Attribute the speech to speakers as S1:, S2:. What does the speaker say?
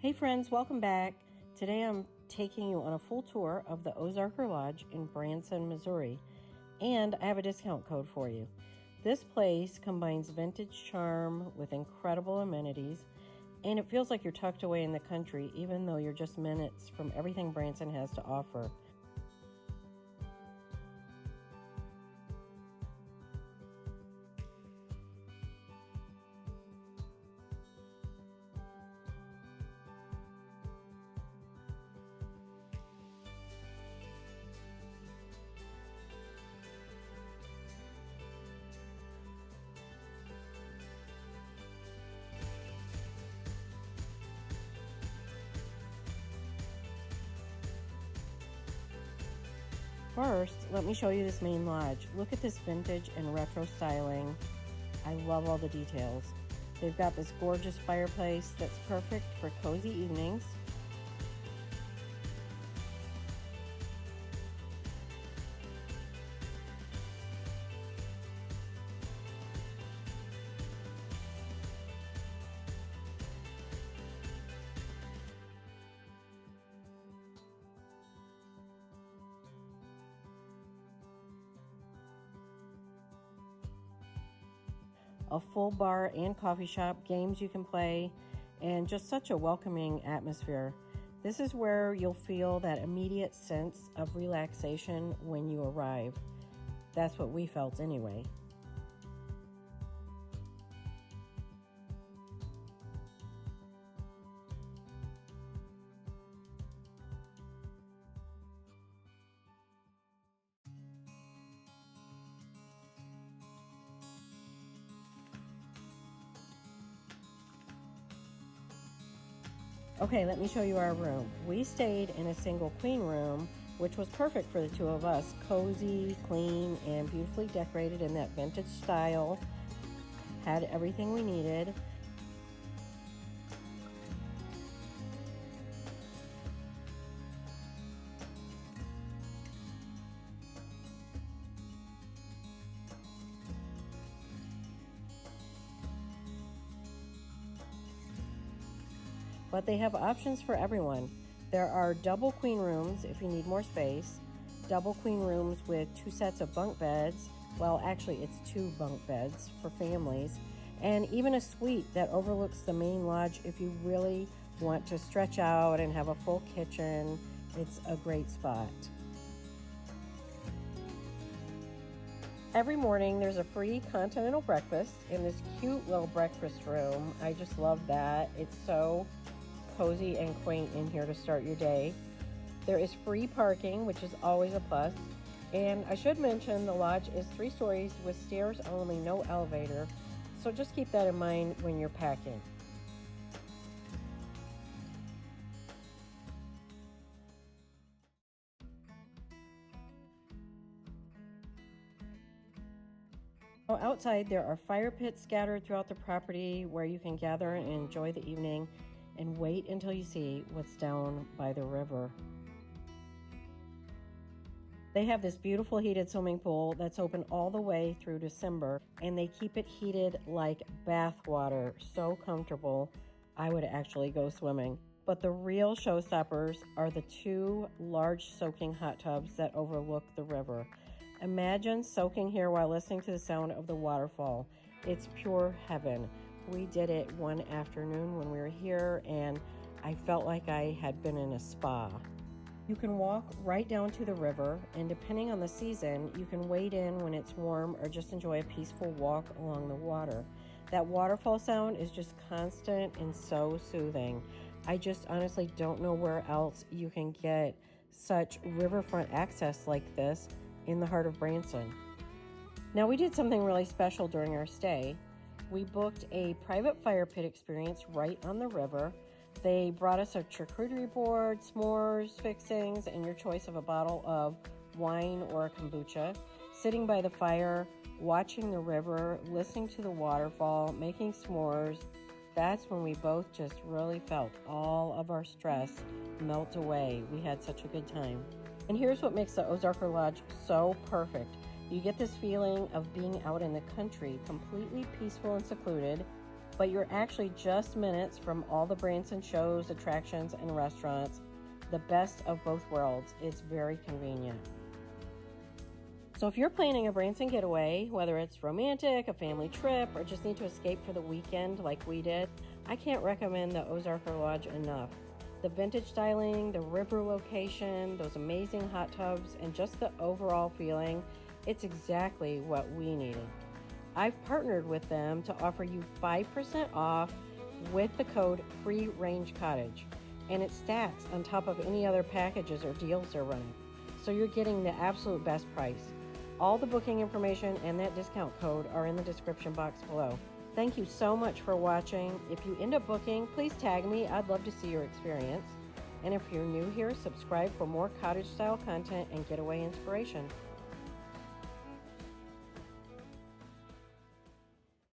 S1: Hey friends, welcome back. Today I'm taking you on a full tour of the Ozarker Lodge in Branson, Missouri, and I have a discount code for you. This place combines vintage charm with incredible amenities, and it feels like you're tucked away in the country even though you're just minutes from everything Branson has to offer. First, let me show you this main lodge. Look at this vintage and retro styling. I love all the details. They've got this gorgeous fireplace that's perfect for cozy evenings. A full bar and coffee shop, games you can play, and just such a welcoming atmosphere. This is where you'll feel that immediate sense of relaxation when you arrive. That's what we felt anyway. Okay, let me show you our room. We stayed in a single queen room, which was perfect for the two of us. Cozy, clean, and beautifully decorated in that vintage style. Had everything we needed. But they have options for everyone. There are double queen rooms if you need more space, double queen rooms with 2 sets of bunk beds. Well, actually it's 2 bunk beds for families, and even a suite that overlooks the main lodge if you really want to stretch out and have a full kitchen. It's a great spot. Every morning there's a free continental breakfast in this cute little breakfast room. I just love that. It's so cozy and quaint in here to start your day. There is free parking, which is always a plus. And I should mention the lodge is 3 stories with stairs only, no elevator. So just keep that in mind when you're packing. Outside there are fire pits scattered throughout the property where you can gather and enjoy the evening, and wait until you see what's down by the river. They have this beautiful heated swimming pool that's open all the way through December, and they keep it heated like bath water. So comfortable. I would actually go swimming. But the real showstoppers are the 2 large soaking hot tubs that overlook the river. Imagine soaking here while listening to the sound of the waterfall. It's pure heaven. We did it one afternoon when we were here, and I felt like I had been in a spa. You can walk right down to the river, and depending on the season, you can wade in when it's warm or just enjoy a peaceful walk along the water. That waterfall sound is just constant and so soothing. I just honestly don't know where else you can get such riverfront access like this in the heart of Branson. Now, we did something really special during our stay. We booked a private fire pit experience right on the river. They brought us a charcuterie board, s'mores, fixings, and your choice of a bottle of wine or a kombucha. Sitting by the fire, watching the river, listening to the waterfall, making s'mores. That's when we both just really felt all of our stress melt away. We had such a good time. And here's what makes the Ozarker Lodge so perfect. You get this feeling of being out in the country, completely peaceful and secluded. but you're actually just minutes from all the Branson shows, attractions, and restaurants. The best of both worlds. It's very convenient. So if you're planning a Branson getaway, whether it's romantic, a family trip, or just need to escape for the weekend like we did, I can't recommend the Ozarker Lodge enough. The vintage styling, the river location, those amazing hot tubs, and just the overall feeling, it's exactly what we needed. I've partnered with them to offer you 5% off with the code FREERANGECOTTAGE, and it stacks on top of any other packages or deals they're running. So you're getting the absolute best price. All the booking information and that discount code are in the description box below. Thank you so much for watching. If you end up booking, please tag me. I'd love to see your experience. And if you're new here, subscribe for more cottage style content and getaway inspiration.